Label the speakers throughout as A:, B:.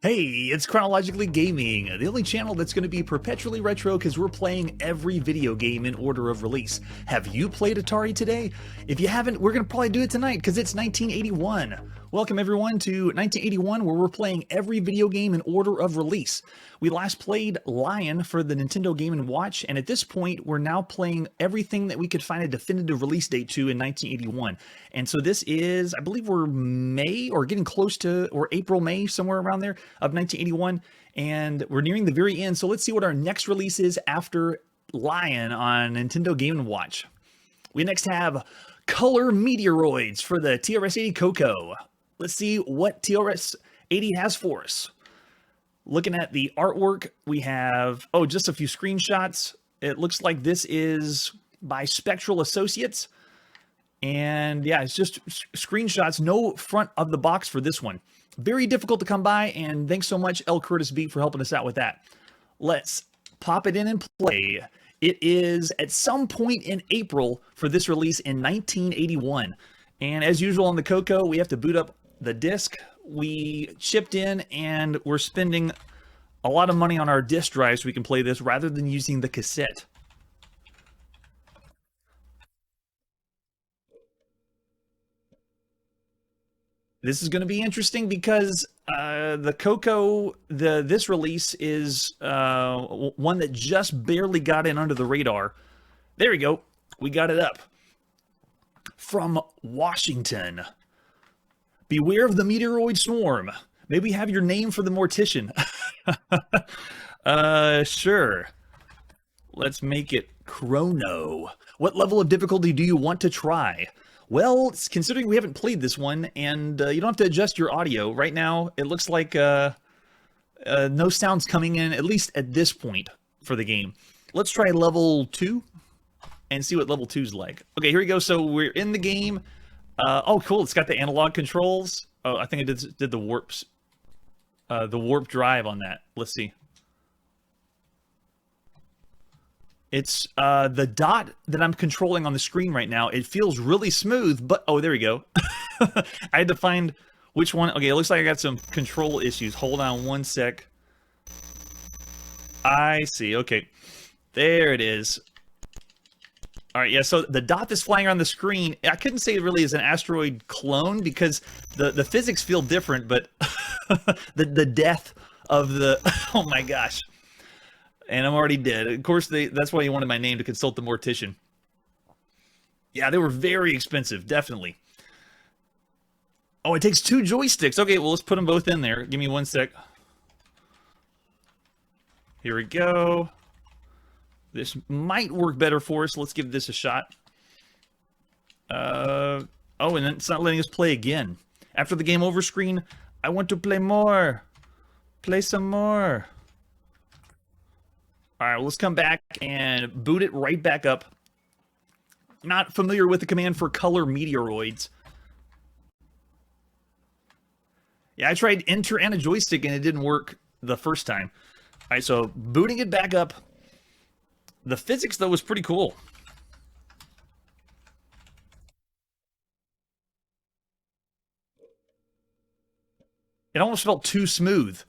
A: Hey, it's Chronologically Gaming, the only channel that's going to be perpetually retro because we're playing every video game in order of release. Have you played Atari today? If you haven't, we're going to probably do it tonight because it's 1981. Welcome everyone to 1981, where we're playing every video game in order of release. We last played Lion for the Nintendo Game & Watch, and at this point, we're now playing everything that we could find a definitive release date to in 1981. And so this is, I believe we're May, or getting close to, or April, May, somewhere around there, of 1981, and we're nearing the very end. So let's see what our next release is after Lion on Nintendo Game & Watch. We next have Color Meteoroids for the TRS-80 Coco. Let's see what TRS-80 has for us. Looking at the artwork, we have, just a few screenshots. It looks like this is by Spectral Associates. And yeah, it's just screenshots, no front of the box for this one. Very difficult to come by, and thanks so much, L. Curtis B, for helping us out with that. Let's pop it in and play. It is at some point in April for this release in 1981. And as usual on the Coco, we have to boot up the disc. We chipped in, and we're spending a lot of money on our disc drive so we can play this rather than using the cassette. This is going to be interesting because the Coco, this release is one that just barely got in under the radar. There we go. We got it up. From Washington. Beware of the meteoroid swarm. Maybe have your name for the mortician. Sure. Let's make it Chrono. What level of difficulty do you want to try? Well, considering we haven't played this one, and you don't have to adjust your audio, right now it looks like no sounds coming in, at least at this point for the game. Let's try level 2 and see what level 2's like. Okay, here we go. So we're in the game. Oh, cool. It's got the analog controls. Oh, I think I did the warp drive on that. Let's see. It's the dot that I'm controlling on the screen right now. It feels really smooth, but oh, there we go. I had to find which one. Okay, it looks like I got some control issues. Hold on one sec. I see. Okay, there it is. All right, yeah, so the dot that's flying around the screen, I couldn't say it really is an asteroid clone because the physics feel different, but the death of the, oh my gosh. And I'm already dead. Of course, that's why you wanted my name, to consult the mortician. Yeah, they were very expensive, definitely. Oh, it takes 2 joysticks. Okay, well, let's put them both in there. Give me one sec. Here we go. This might work better for us. Let's give this a shot. Oh, and then it's not letting us play again. After the game over screen, I want to play more. Play some more. All right, well, let's come back and boot it right back up. Not familiar with the command for Color Meteoroids. Yeah, I tried enter and a joystick, and it didn't work the first time. All right, so booting it back up. The physics, though, was pretty cool. It almost felt too smooth.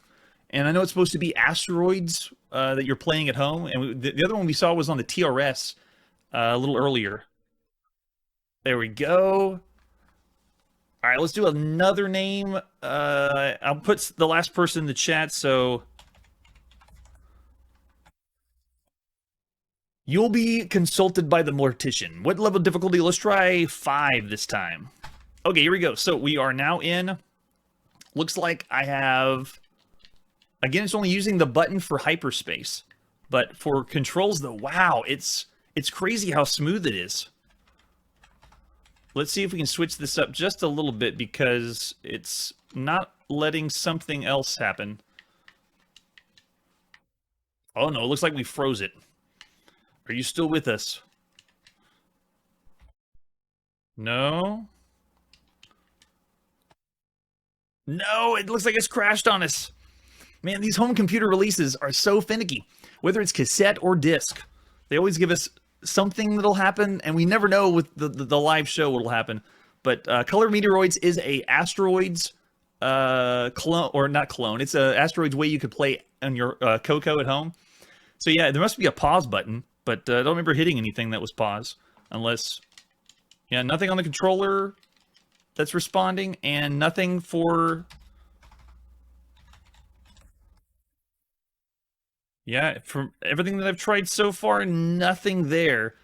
A: And I know it's supposed to be asteroids that you're playing at home. And the other one we saw was on the TRS a little earlier. There we go. All right, let's do another name. I'll put the last person in the chat, so you'll be consulted by the mortician. What level of difficulty? Let's try 5 this time. Okay, here we go. So we are now in. Looks like I have. Again, it's only using the button for hyperspace. But for controls, though, wow, it's crazy how smooth it is. Let's see if we can switch this up just a little bit because it's not letting something else happen. Oh, no, it looks like we froze it. Are you still with us? No? No, it looks like it's crashed on us. Man, these home computer releases are so finicky. Whether it's cassette or disc, they always give us something that'll happen, and we never know with the live show what'll happen. But Color Meteoroids is a asteroids clone, or not clone. It's a Asteroids way you could play on your Coco at home. So yeah, there must be a pause button, but I don't remember hitting anything that was pause, unless, yeah, nothing on the controller that's responding, and nothing for, yeah, from everything that I've tried so far, nothing there.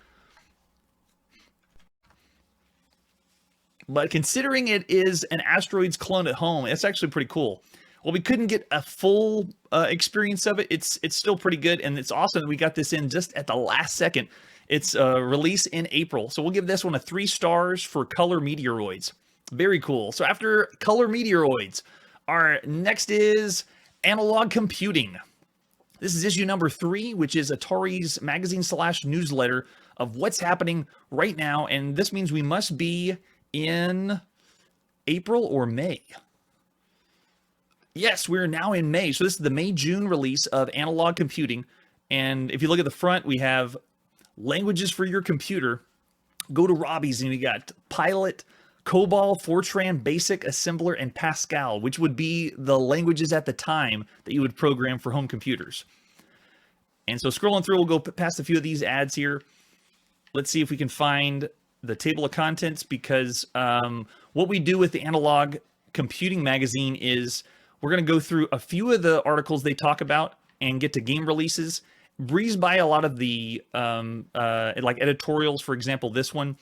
A: But considering it is an Asteroids clone at home, it's actually pretty cool. Well, we couldn't get a full experience of it. It's still pretty good, and it's awesome that we got this in just at the last second. It's release in April, so we'll give this one a 3 stars for Color Meteoroids. Very cool. So after Color Meteoroids, our next is Analog Computing. This is issue number 3, which is Atari's magazine / newsletter of what's happening right now, and this means we must be in April or May. Yes, we're now in May. So this is the May-June release of Analog Computing. And if you look at the front, we have languages for your computer. Go to Robbie's and you got Pilot, COBOL, Fortran, Basic, Assembler, and Pascal, which would be the languages at the time that you would program for home computers. And so scrolling through, we'll go past a few of these ads here. Let's see if we can find the table of contents, because what we do with the Analog Computing magazine is we're going to go through a few of the articles they talk about and get to game releases, breeze by a lot of the like editorials. For example, this one,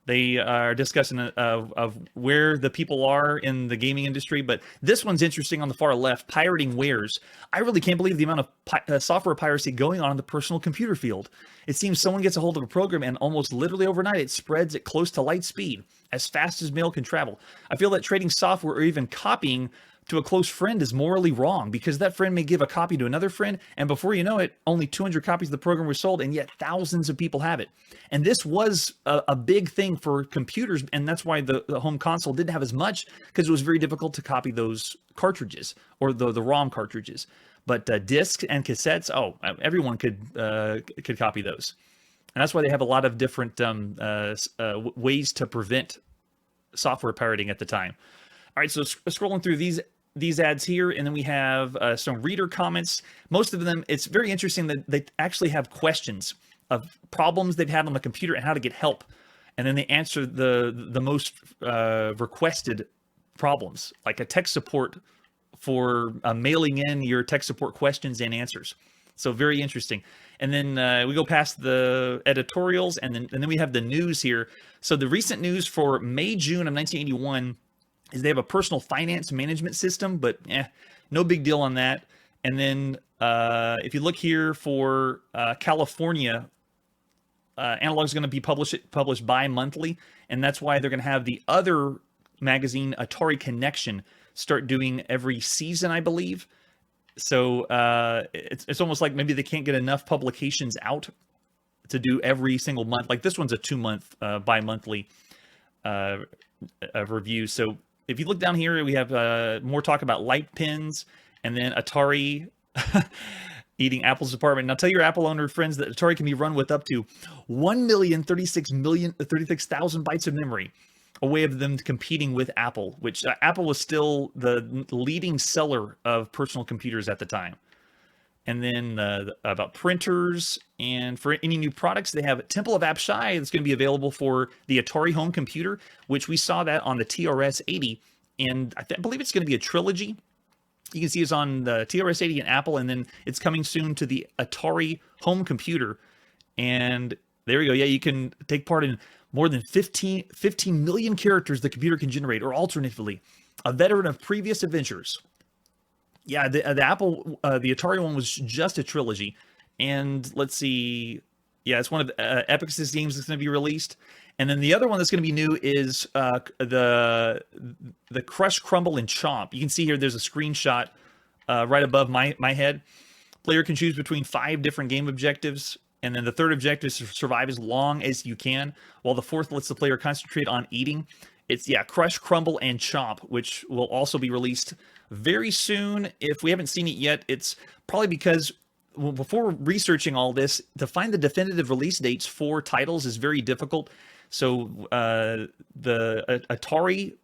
A: they are discussing of where the people are in the gaming industry. But this one's interesting on the far left, pirating wares. I really can't believe the amount of software piracy going on in the personal computer field. It seems someone gets a hold of a program and almost literally overnight it spreads at close to light speed, as fast as mail can travel. I feel that trading software or even copying to a close friend is morally wrong, because that friend may give a copy to another friend, and before you know it, only 200 copies of the program were sold, and yet thousands of people have it. And this was a big thing for computers, and that's why the home console didn't have as much, because it was very difficult to copy those cartridges, or the ROM cartridges. But discs and cassettes, oh, everyone could copy those. And that's why they have a lot of different ways to prevent software pirating at the time. All right, so scrolling through these ads here, and then we have some reader comments. Most of them, it's very interesting that they actually have questions of problems they've had on the computer and how to get help, and then they answer the most requested problems, like a tech support for mailing in your tech support questions and answers. So very interesting. And then we go past the editorials, and then we have the news here. So the recent news for May, June of 1981 is they have a personal finance management system, but no big deal on that. And then if you look here for California, Analog is going to be published bi-monthly, and that's why they're going to have the other magazine, Atari Connection, start doing every season, I believe. So it's almost like maybe they can't get enough publications out to do every single month. Like this one's a 2-month bi-monthly review. So if you look down here, we have more talk about light pins, and then Atari eating Apple's department. Now tell your Apple owner friends that Atari can be run with up to 1,036,000 bytes of memory, a way of them competing with Apple, which Apple was still the leading seller of personal computers at the time. And then about printers, and for any new products, they have Temple of Apshai that's going to be available for the Atari home computer, which we saw that on the TRS-80, and I believe it's going to be a trilogy. You can see it's on the TRS-80 and Apple, and then it's coming soon to the Atari home computer. And there we go. Yeah, you can take part in more than 15 million characters the computer can generate, or alternatively, a veteran of previous adventures. Yeah, the Apple, the Atari one was just a trilogy. And let's see. Yeah, it's one of Epic's games that's going to be released. And then the other one that's going to be new is the Crush, Crumble, and Chomp. You can see here there's a screenshot right above my head. Player can choose between 5 different game objectives. And then the third objective is to survive as long as you can, while the fourth lets the player concentrate on eating. It's, yeah, Crush, Crumble, and Chomp, which will also be released very soon. If we haven't seen it yet, it's probably because, well, before researching all this, to find the definitive release dates for titles is very difficult. So the Atari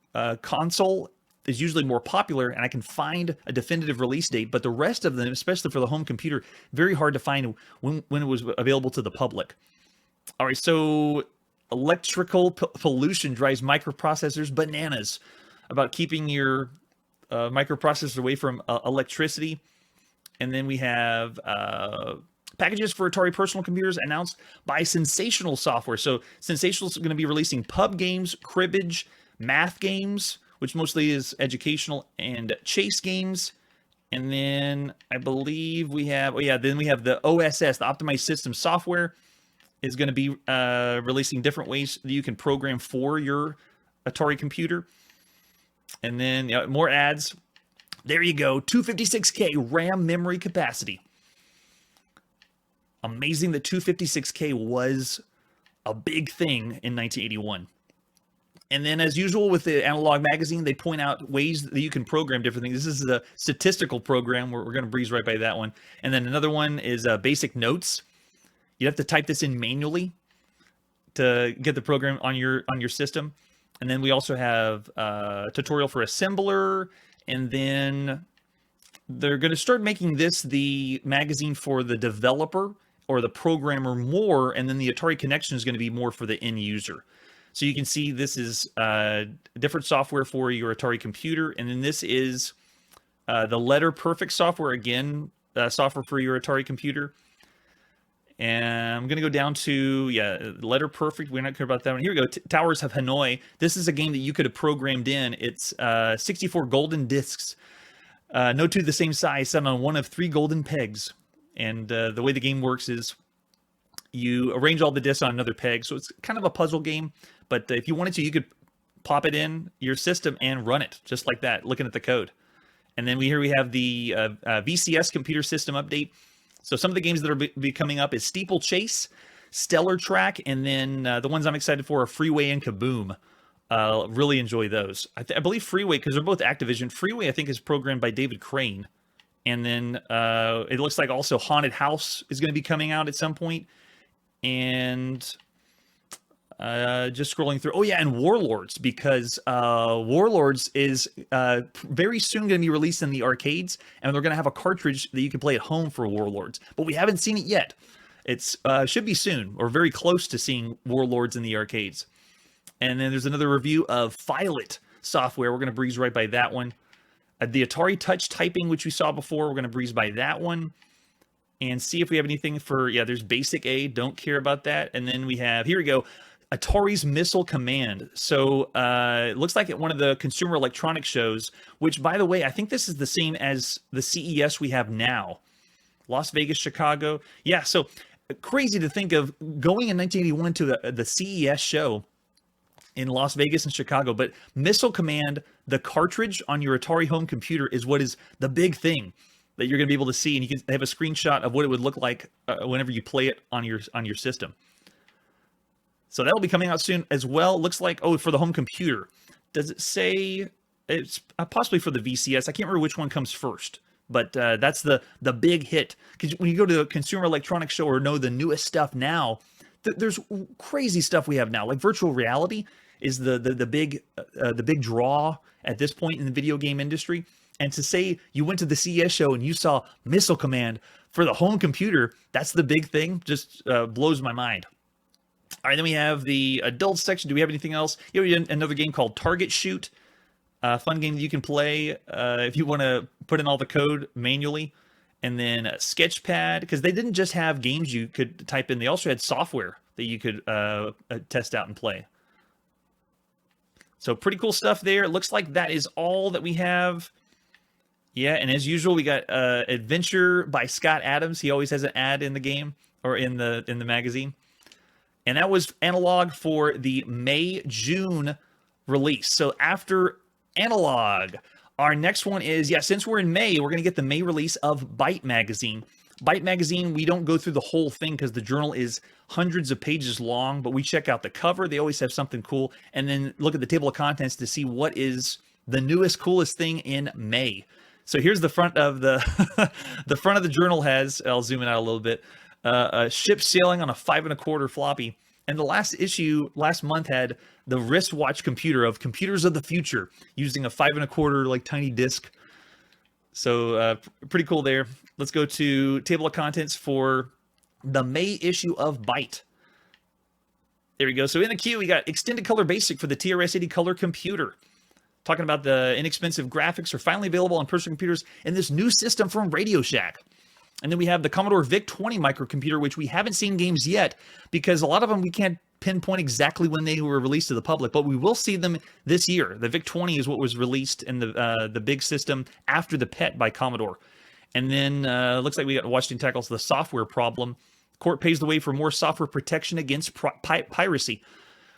A: console is usually more popular, and I can find a definitive release date, but the rest of them, especially for the home computer, very hard to find when it was available to the public. All right, so electrical pollution drives microprocessors bananas about keeping your microprocessors away from electricity. And then we have packages for Atari personal computers announced by Sensational Software. So Sensational is going to be releasing pub games, cribbage, math games, which mostly is educational, and chase games. And then I believe we have, then we have the OSS, the Optimized System Software, is going to be releasing different ways that you can program for your Atari computer. And then more ads. There you go, 256K RAM memory capacity. Amazing that 256K was a big thing in 1981. And then, as usual with the Analog magazine, they point out ways that you can program different things. This is a statistical program. We're going to breeze right by that one. And then another one is basic notes. You have to type this in manually to get the program on your system. And then we also have a tutorial for assembler. And then they're going to start making this the magazine for the developer or the programmer more. And then the Atari Connection is going to be more for the end user. So you can see this is different software for your Atari computer. And then this is the Letter Perfect software, again, software for your Atari computer. And I'm going to go down to, Letter Perfect. We're not clear about that one. Here we go. Towers of Hanoi. This is a game that you could have programmed in. It's 64 golden discs. No two the same size, set on one of 3 golden pegs. And the way the game works is you arrange all the discs on another peg. So it's kind of a puzzle game. But if you wanted to, you could pop it in your system and run it just like that, looking at the code. And then here we have the VCS computer system update. So some of the games that are be coming up is Steeplechase, Stellar Track, and then the ones I'm excited for are Freeway and Kaboom. Really enjoy those. I believe Freeway, because they're both Activision. Freeway, I think, is programmed by David Crane. And then it looks like also Haunted House is going to be coming out at some point. And just scrolling through. Oh, yeah, and Warlords, because Warlords is very soon going to be released in the arcades, and they're going to have a cartridge that you can play at home for Warlords. But we haven't seen it yet. It's should be soon, or very close to seeing Warlords in the arcades. And then there's another review of Filet software. We're going to breeze right by that one. The Atari Touch Typing, which we saw before, we're going to breeze by that one. And see if we have anything for, there's Basic A. Don't care about that. And then we have, here we go, Atari's Missile Command. So it looks like at one of the Consumer Electronics shows, which, by the way, I think this is the same as the CES we have now. Las Vegas, Chicago. Yeah, so crazy to think of going in 1981 to the CES show in Las Vegas and Chicago. But Missile Command, the cartridge on your Atari home computer, is what is the big thing that you're going to be able to see. And you can have a screenshot of what it would look like whenever you play it on your system. So that'll be coming out soon as well. Looks like, for the home computer. Does it say it's possibly for the VCS? I can't remember which one comes first, but that's the big hit. Because when you go to the Consumer Electronics Show or know the newest stuff now, there's crazy stuff we have now. Like virtual reality is the big draw at this point in the video game industry. And to say you went to the CES show and you saw Missile Command for the home computer, that's the big thing. Just blows my mind. All right, then we have the adult section. Do we have anything else? We have another game called Target Shoot. Fun game that you can play if you want to put in all the code manually. And then Sketchpad, because they didn't just have games you could type in. They also had software that you could test out and play. So pretty cool stuff there. It looks like that is all that we have. Yeah, and as usual, we got Adventure by Scott Adams. He always has an ad in the game or in the magazine. And that was Analog for the May-June release. So after Analog, our next one is, since we're in May, we're going to get the May release of BYTE magazine. BYTE magazine, we don't go through the whole thing because the journal is hundreds of pages long, but we check out the cover. They always have something cool. And then look at the table of contents to see what is the newest, coolest thing in May. So here's the front of the the journal has, I'll zoom in out a little bit, a ship sailing on a 5 1/4 floppy. And the last issue last month had the wristwatch computer of computers of the future using a 5 1/4 like tiny disc. So pretty cool there. Let's go to table of contents for the May issue of BYTE. There we go. So in the queue, we got Extended Color Basic for the TRS-80 Color Computer. Talking about the inexpensive graphics are finally available on personal computers in this new system from Radio Shack. And then we have the Commodore VIC-20 microcomputer, which we haven't seen games yet because a lot of them we can't pinpoint exactly when they were released to the public, but we will see them this year. The VIC-20 is what was released in the big system after the PET by Commodore. And then looks like we got Washington tackles the software problem. Court pays the way for more software protection against piracy,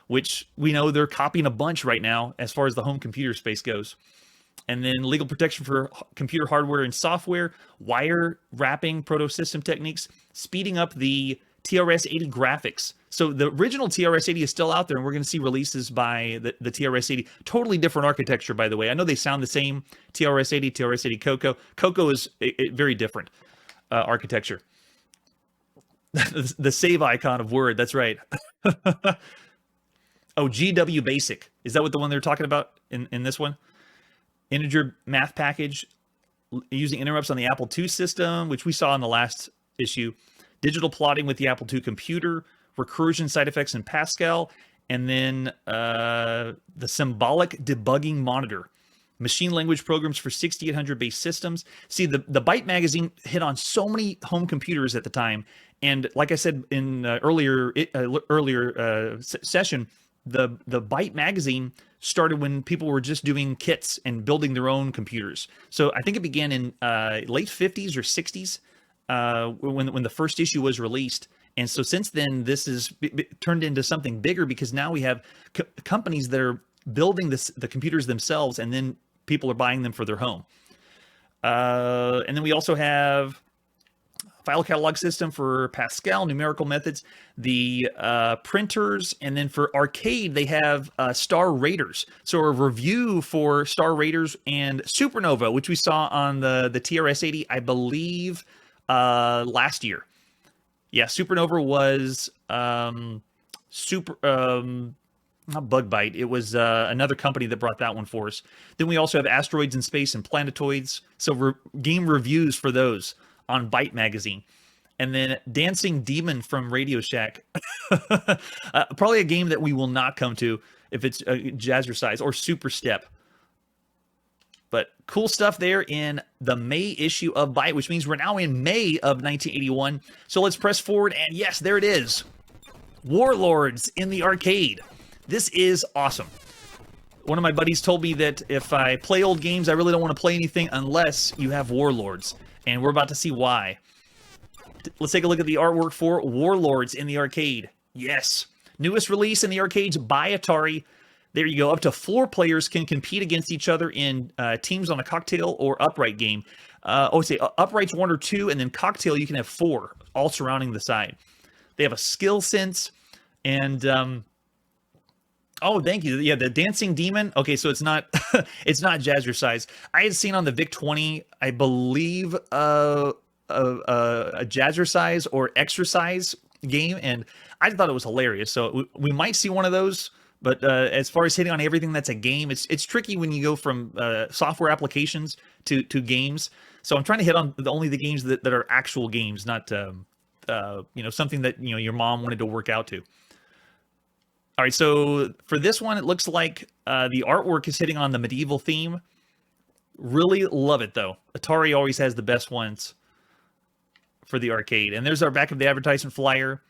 A: which we know they're copying a bunch right now as far as the home computer space goes. And then legal protection for computer hardware and software, wire wrapping, proto-system techniques, speeding up the TRS-80 graphics. So the original TRS-80 is still out there, and we're going to see releases by the TRS-80. Totally different architecture, by the way. I know they sound the same, TRS-80, TRS-80 Coco. Coco is a very different architecture. The save icon of Word, that's right. Oh, GW Basic. Is that what the one they're talking about in this one? Integer math package using interrupts on the Apple II system, which we saw in the last issue. Digital plotting with the Apple II computer, recursion side effects in Pascal, and then the symbolic debugging monitor. Machine language programs for 6800 based systems. See, the BYTE magazine hit on so many home computers at the time. And like I said in earlier session, the BYTE magazine started when people were just doing kits and building their own computers. So I think it began in late 50s or 60s when the first issue was released. And so since then, this has turned into something bigger because now we have companies that are building the computers themselves, and then people are buying them for their home. And then we also have file catalog system for Pascal, numerical methods, the printers, and then for arcade, they have Star Raiders. So a review for Star Raiders and Supernova, which we saw on the TRS-80, I believe, last year. Yeah, Supernova was not Bug Bite. It was another company that brought that one for us. Then we also have Asteroids in Space and Planetoids. So game reviews for those on BYTE magazine. And then Dancing Demon from Radio Shack. Probably a game that we will not come to if it's Jazzercise or Super Step. But cool stuff there in the May issue of BYTE, which means we're now in May of 1981. So let's press forward, and yes, there it is. Warlords in the arcade. This is awesome. One of my buddies told me that if I play old games, I really don't want to play anything unless you have Warlords. And we're about to see why. Let's take a look at the artwork for Warlords in the arcade. Yes. Newest release in the arcades by Atari. There you go. Up to 4 players can compete against each other in teams on a cocktail or upright game. Upright's 1 or 2, and then cocktail you can have 4, all surrounding the side. They have a skill sense, and oh, thank you. Yeah, the Dancing Demon. Okay, so it's not it's not Jazzercise. I had seen on the VIC-20, I believe, a Jazzercise or Exercise game, and I thought it was hilarious. So we might see one of those. But as far as hitting on everything that's a game, it's tricky when you go from software applications to games. So I'm trying to hit on only the games that are actual games, not something that your mom wanted to work out to. All right, so for this one, it looks like the artwork is hitting on the medieval theme. Really love it, though. Atari always has the best ones for the arcade. And there's our back of the advertisement flyer.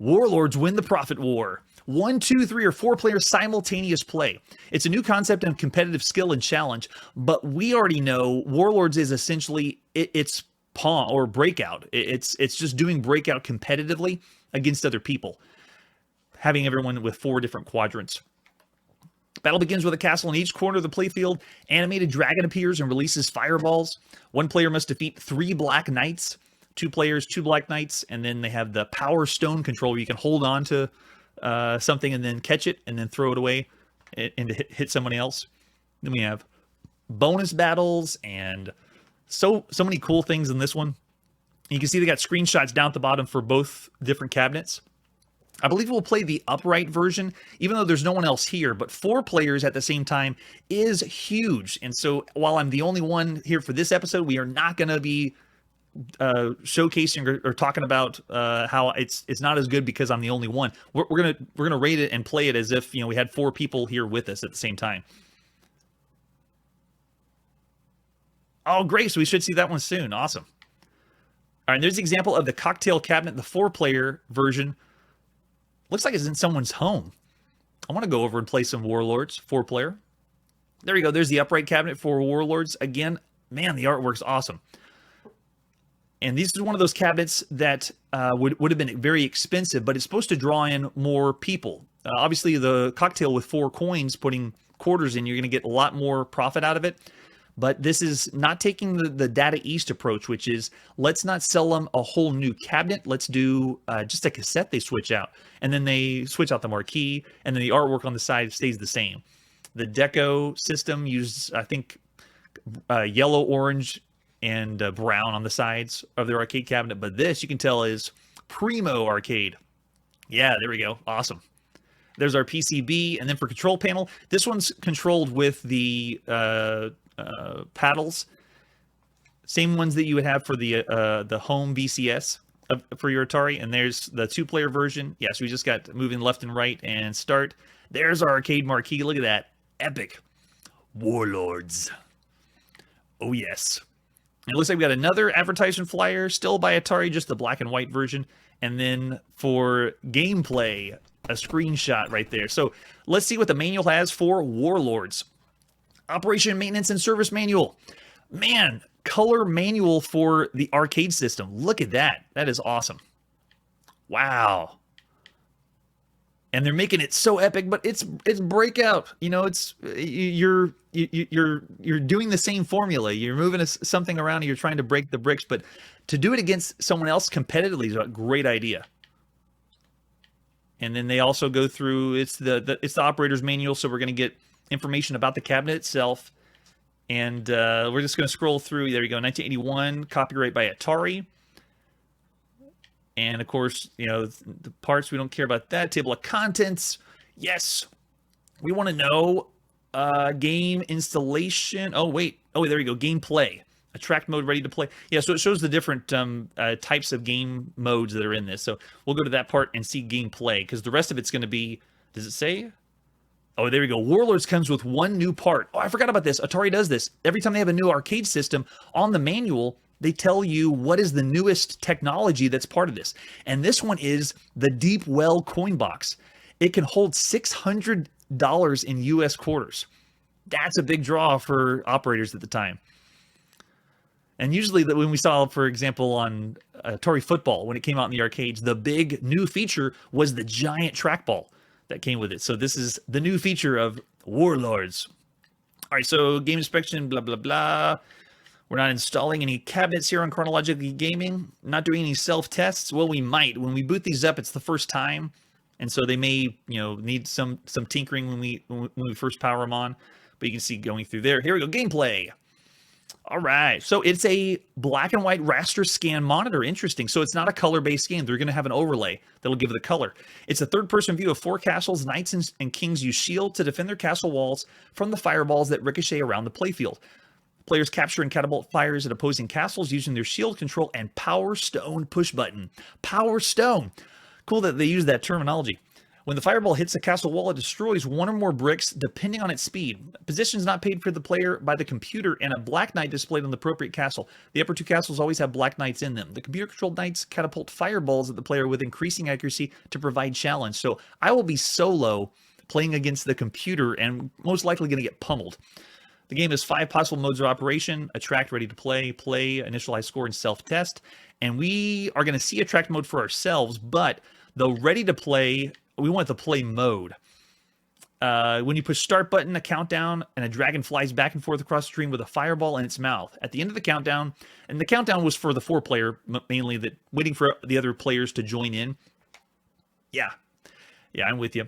A: Warlords win the profit war. 1, 2, 3, or 4 player simultaneous play. It's a new concept of competitive skill and challenge, but we already know Warlords is essentially it's Pong or Breakout. It's just doing Breakout competitively against other people, having everyone with 4 different quadrants. Battle begins with a castle in each corner of the playfield. Animated dragon appears and releases fireballs. 1 player must defeat 3 black knights. 2 players, 2 black knights, and then they have the power stone control where you can hold on to something and then catch it and then throw it away and to hit somebody else. Then we have bonus battles and so many cool things in this one. You can see they got screenshots down at the bottom for both different cabinets. I believe we'll play the upright version, even though there's no one else here, but 4 players at the same time is huge. And so while I'm the only one here for this episode, we are not going to be showcasing or talking about how it's not as good because I'm the only one. We're gonna rate it and play it as if, you know, we had 4 people here with us at the same time. Oh, great. So we should see that one soon. Awesome. All right, there's the example of the cocktail cabinet, the 4-player version. Looks like it's in someone's home. I want to go over and play some Warlords, 4-player. There we go. There's the upright cabinet for Warlords. Again, man, the artwork's awesome. And this is one of those cabinets that would have been very expensive, but it's supposed to draw in more people. Obviously, the cocktail with 4 coins, putting quarters in, you're going to get a lot more profit out of it. But this is not taking the Data East approach, which is let's not sell them a whole new cabinet. Let's do just a cassette they switch out. And then they switch out the marquee, and then the artwork on the side stays the same. The deco system used, I think, yellow, orange, and brown on the sides of their arcade cabinet. But this, you can tell, is Primo Arcade. Yeah, there we go. Awesome. There's our PCB. And then for control panel, this one's controlled with the paddles, same ones that you would have for the home VCS for your Atari. And there's the 2-player version. Yeah, so we just got moving left and right and start. There's our arcade marquee. Look at that. Epic. Warlords. Oh, yes. It looks like we got another advertisement flyer, still by Atari, just the black and white version. And then for gameplay, a screenshot right there. So let's see what the manual has for Warlords. Operation, maintenance, and service manual. Man, color manual for the arcade system. Look at that. That is awesome. Wow. And they're making it so epic, but it's breakout. You know, it's you're doing the same formula. You're moving something around and you're trying to break the bricks, but to do it against someone else competitively is a great idea. And then they also go through it's the operator's manual, so we're going to get information about the cabinet itself. And we're just going to scroll through. There you go, 1981, copyright by Atari. And of course, you know, the parts, we don't care about that. Table of contents, yes. We want to know game installation. Oh, wait. Oh, there you go, gameplay. Attract mode ready to play. Yeah, so it shows the different types of game modes that are in this. So we'll go to that part and see gameplay, because the rest of it's going to be, does it say? Oh, there we go. Warlords comes with 1 new part. Oh, I forgot about this. Atari does this. Every time they have a new arcade system, on the manual, they tell you what is the newest technology that's part of this. And this one is the Deep Well coin box. It can hold $600 in US quarters. That's a big draw for operators at the time. And usually when we saw, for example, on Atari Football, when it came out in the arcades, the big new feature was the giant trackball that came with it. So this is the new feature of Warlords. All right, so game inspection, blah, blah, blah. We're not installing any cabinets here on Chronologically Gaming. Not doing any self-tests. Well, we might. When we boot these up, it's the first time. And so they may, you know, need some tinkering when we first power them on. But you can see going through there. Here we go, gameplay. All right, so it's a black and white raster scan monitor. Interesting. So it's not a color-based game. They're going to have an overlay that'll give it the color. It's a third-person view of 4 castles. Knights and kings use shield to defend their castle walls from the fireballs that ricochet around the playfield. Players capture and catapult fires at opposing castles using their shield control and Power Stone push button. Power Stone. Cool that they use that terminology. When the fireball hits a castle wall, it destroys 1 or more bricks depending on its speed. Position is not paid for the player by the computer, and a black knight displayed on the appropriate castle. The upper 2 castles always have black knights in them. The computer-controlled knights catapult fireballs at the player with increasing accuracy to provide challenge. So I will be solo playing against the computer and most likely going to get pummeled. The game has 5 possible modes of operation: attract, ready to play, initialize score, and self-test. And we are going to see attract mode for ourselves, but the ready to play, we want the play mode. When you push start button, a countdown, and a dragon flies back and forth across the screen with a fireball in its mouth. At the end of the countdown, and the countdown was for the 4-player, mainly, that waiting for the other players to join in. Yeah, I'm with you.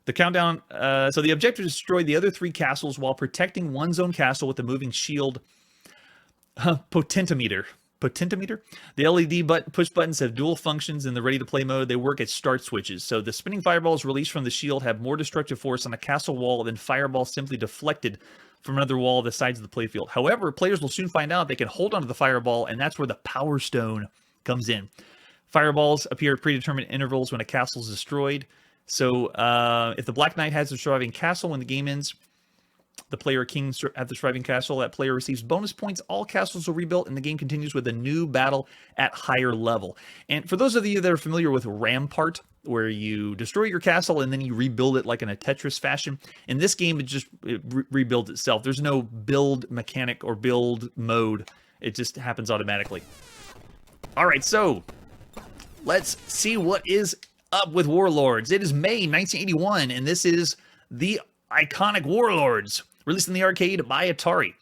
A: The countdown, so the objective is to destroy the other 3 castles while protecting one's own castle with a moving shield potentiometer. potentiometer. The LED push buttons have dual functions in the ready-to-play mode. They work as start switches. So the spinning fireballs released from the shield have more destructive force on a castle wall than fireballs simply deflected from another wall of the sides of the playfield. However, players will soon find out they can hold onto the fireball, and that's where the Power Stone comes in. Fireballs appear at predetermined intervals when a castle is destroyed. So if the Black Knight has a surviving castle when the game ends, the player or king at the surviving castle, that player receives bonus points. All castles are rebuilt, and the game continues with a new battle at higher level. And for those of you that are familiar with Rampart, where you destroy your castle and then you rebuild it like in a Tetris fashion, in this game it rebuilds itself. There's no build mechanic or build mode. It just happens automatically. All right, so let's see what is up with Warlords. It is May 1981, and this is the iconic Warlords, released in the arcade by Atari.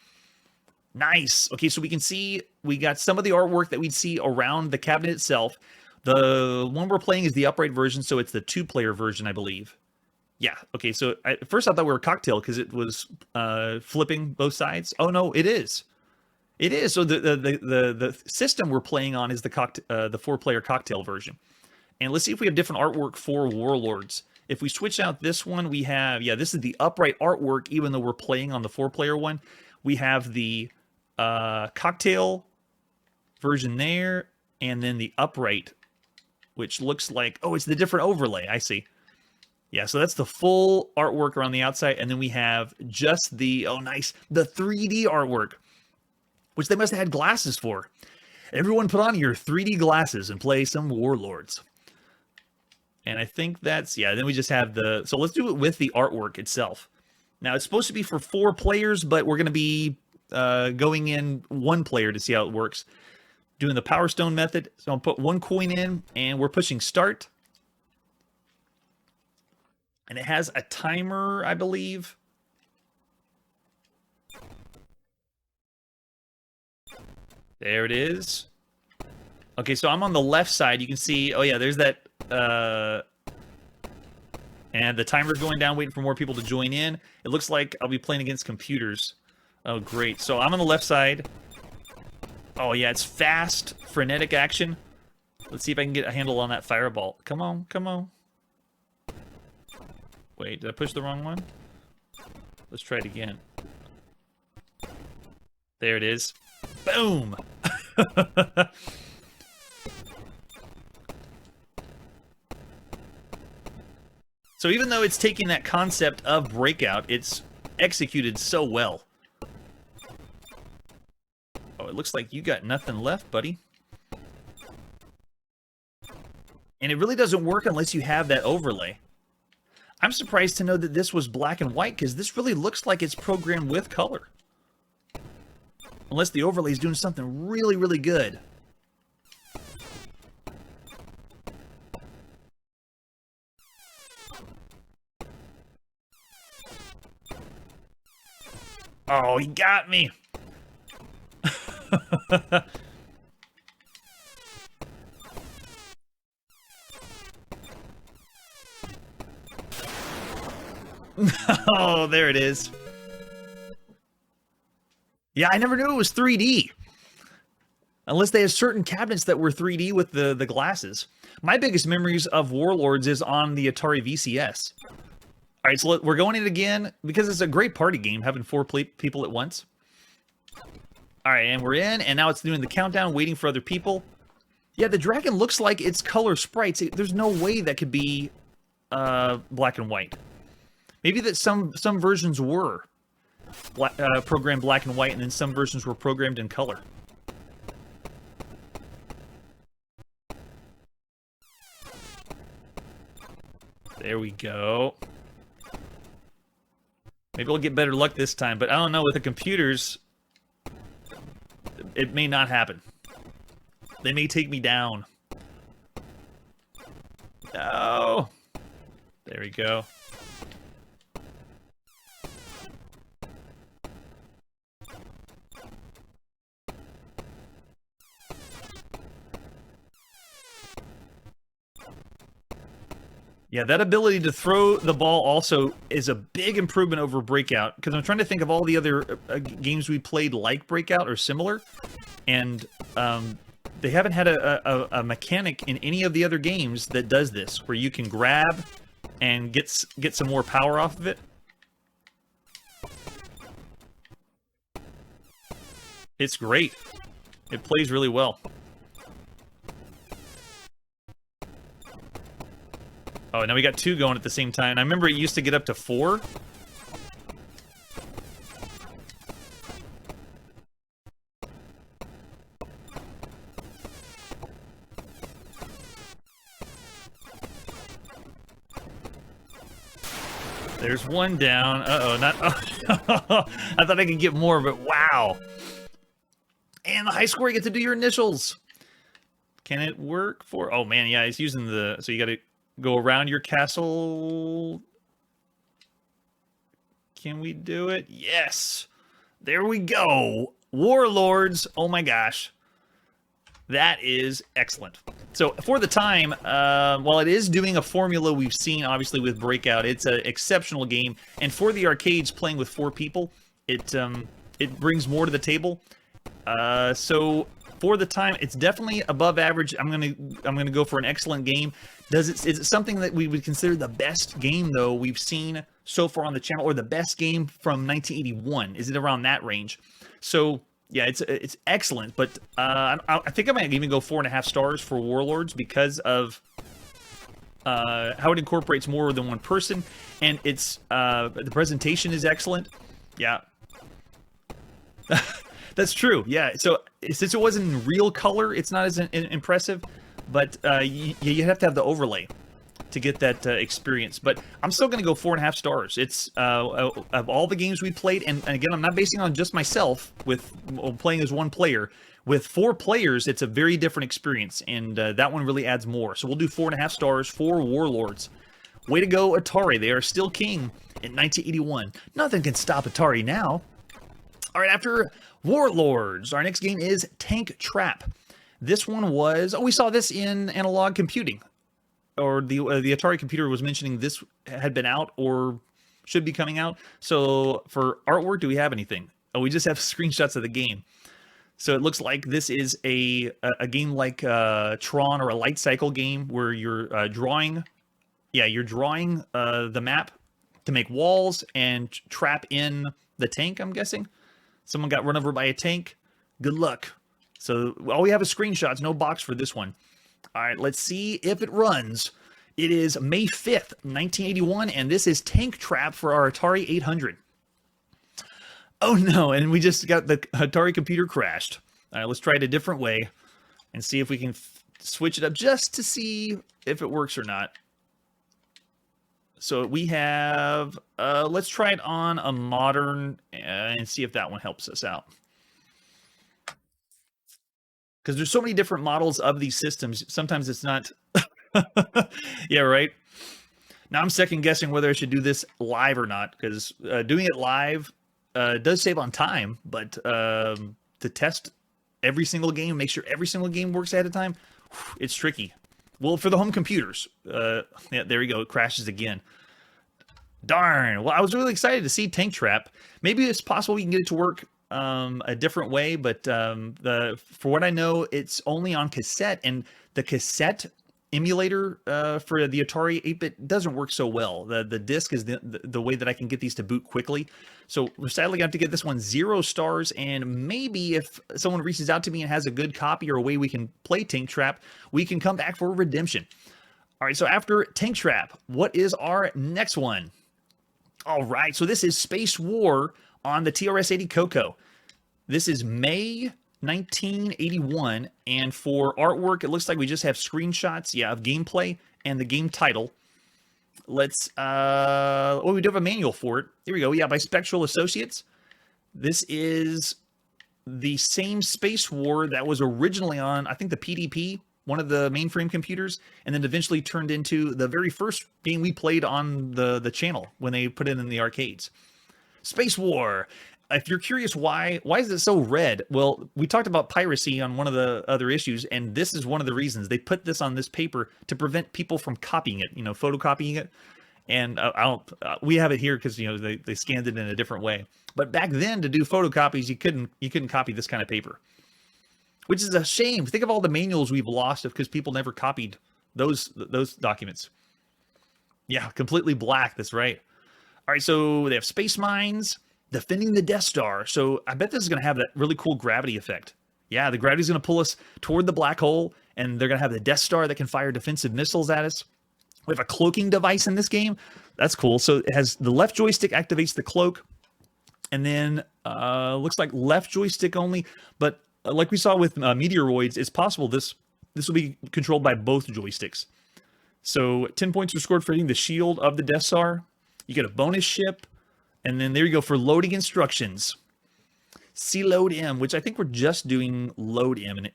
A: Nice. Okay, so we can see we got some of the artwork that we'd see around the cabinet itself. The one we're playing is the upright version, so it's the two-player version, I believe. Yeah, okay, so at first I thought we were cocktail because it was flipping both sides. Oh, no, it is. It is. So the system we're playing on is the four-player cocktail version. And let's see if we have different artwork for Warlords. If we switch out this one, we have, yeah, this is the upright artwork, even though we're playing on the four-player one. We have the cocktail version there, and then the upright, which looks like, oh, it's the different overlay. I see. Yeah, so that's the full artwork around the outside, and then we have just the, oh, nice, the 3D artwork, which they must have had glasses for. Everyone put on your 3D glasses and play some Warlords. And I think that's, yeah, then we just have the, so let's do it with the artwork itself. Now, it's supposed to be for 4 players, but we're going to be going in 1 player to see how it works. Doing the Power Stone method. So I'll put 1 coin in, and we're pushing start. And it has a timer, I believe. There it is. Okay, so I'm on the left side. You can see, oh yeah, there's that, and the timer's going down, waiting for more people to join in. It looks like I'll be playing against computers. Oh, great. So I'm on the left side. Oh yeah, it's fast, frenetic action. Let's see if I can get a handle on that fireball. Come on, come on. Wait, did I push the wrong one? Let's try it again. There it is. Boom! So even though it's taking that concept of Breakout, it's executed so well. Oh, it looks like you got nothing left, buddy. And it really doesn't work unless you have that overlay. I'm surprised to know that this was black and white, because this really looks like it's programmed with color. Unless the overlay is doing something really, really good. Oh, he got me. Oh, there it is. Yeah, I never knew it was 3D. Unless they have certain cabinets that were 3D with the glasses. My biggest memories of Warlords is on the Atari VCS. All right, so we're going in again because it's a great party game, having 4 people at once. All right, and we're in, and now it's doing the countdown, waiting for other people. Yeah, the dragon looks like it's color sprites. There's no way that could be black and white. Maybe that some versions were programmed black and white, and then some versions were programmed in color. There we go. Maybe we'll get better luck this time, but I don't know, with the computers, it may not happen. They may take me down. No! There we go. Yeah, that ability to throw the ball also is a big improvement over Breakout, because I'm trying to think of all the other games we played like Breakout or similar, and they haven't had a mechanic in any of the other games that does this, where you can grab and get some more power off of it. It's great. It plays really well. Oh, now we got 2 going at the same time. I remember it used to get up to 4. There's 1 down. Uh-oh, not... Oh, I thought I could get more, but wow. And the high score, you get to do your initials. Can it work for... Oh, man, yeah, it's using the... So you got to go around your castle. Can we do it? Yes. There we go. Warlords. Oh, my gosh. That is excellent. So for the time, while it is doing a formula we've seen, obviously, with Breakout, it's an exceptional game. And for the arcades playing with 4 people, it brings more to the table. So for the time, it's definitely above average. I'm gonna go for an excellent game. Is it something that we would consider the best game, though, we've seen so far on the channel, or the best game from 1981? Is it around that range? So yeah, it's excellent, but I think I might even go 4.5 stars for Warlords because of how it incorporates more than one person, and it's the presentation is excellent. Yeah. That's true, yeah. So since it wasn't in real color, it's not as impressive, but you have to have the overlay to get that experience. But I'm still going to go 4.5 stars. It's of all the games we played, and again, I'm not basing it on just myself with playing as 1 player. With 4 players, it's a very different experience, and that one really adds more. So we'll do 4.5 stars for Warlords. Way to go, Atari. They are still king in 1981. Nothing can stop Atari now. All right, after Warlords, our next game is Tank Trap. This one was... Oh, we saw this in Analog Computing. Or the Atari computer was mentioning this had been out or should be coming out. So for artwork, do we have anything? Oh, we just have screenshots of the game. So it looks like this is a game like Tron, or a light cycle game where you're drawing... Yeah, you're drawing the map to make walls and trap in the tank, I'm guessing. Someone got run over by a tank. Good luck. So all we have is screenshots, no box for this one. All right, let's see if it runs. It is May 5th, 1981, and this is Tank Trap for our Atari 800. Oh no, and we just got the Atari computer crashed. All right, let's try it a different way and see if we can switch it up just to see if it works or not. So we have, let's try it on a modern and see if that one helps us out. Because there's so many different models of these systems. Sometimes it's not... Yeah, right? Now I'm second guessing whether I should do this live or not. Because doing it live does save on time. But to test every single game, make sure every single game works ahead of time, it's tricky. Well, for the home computers. Yeah, there we go. It crashes again. Darn. Well, I was really excited to see Tank Trap. Maybe it's possible we can get it to work a different way, but for what I know, it's only on cassette, and the cassette emulator for the Atari 8-bit doesn't work so well. The disc is the way that I can get these to boot quickly. So we're sadly going to have to get this one 0 stars, and maybe if someone reaches out to me and has a good copy or a way we can play Tank Trap, we can come back for redemption. All right, so after Tank Trap, what is our next one? All right, so this is Space War on the TRS-80 Coco. This is May 1981, and for artwork, it looks like we just have screenshots, yeah, of gameplay and the game title. Let's, oh, we do have a manual for it. Here we go, yeah, by Spectral Associates. This is the same Space War that was originally on, I think, the PDP, one of the mainframe computers, and then eventually turned into the very first game we played on the channel when they put it in the arcades. Space War. If you're curious why is it so red? Well, we talked about piracy on one of the other issues, and this is one of the reasons. They put this on this paper to prevent people from copying it, you know, photocopying it. And we have it here because, you know, they scanned it in a different way. But back then, to do photocopies, you couldn't copy this kind of paper. which is a shame. Think of all the manuals we've lost because people never copied those documents. Yeah, completely black. That's right. All right, so they have space mines, defending the Death Star. So I bet this is going to have that really cool gravity effect. Yeah, the gravity's going to pull us toward the black hole, and they're going to have the Death Star that can fire defensive missiles at us. We have a cloaking device in this game. That's cool. So it has the left joystick activates the cloak, and then looks like left joystick only. But like we saw with Meteoroids, it's possible this will be controlled by both joysticks. So 10 points are scored for hitting the shield of the Death Star. You get a bonus ship, and then there you go for loading instructions. C load M, which I think we're just doing load M in